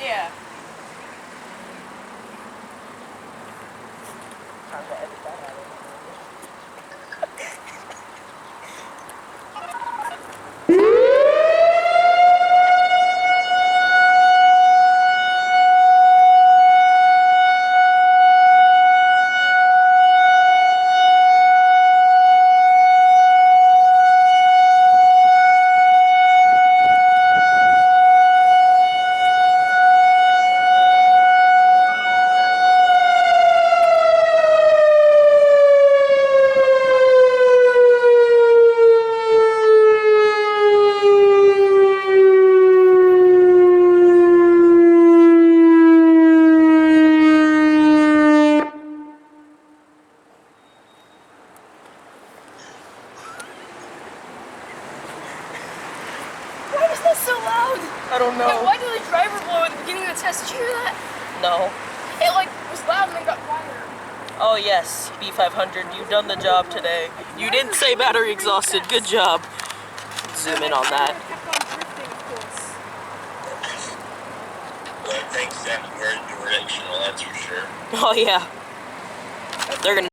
Yeah. Time to edit that out. Why was that so loud? I don't know. Wait, why did the driver blow at the beginning of the test? Did you hear that? No. It like was loud and then got quieter. Oh yes, B500, you've done the job today. You didn't say battery exhausted. Good job. Zoom in on that. Well, thanks, Sam, very directional, that's for sure. Oh yeah. They're gonna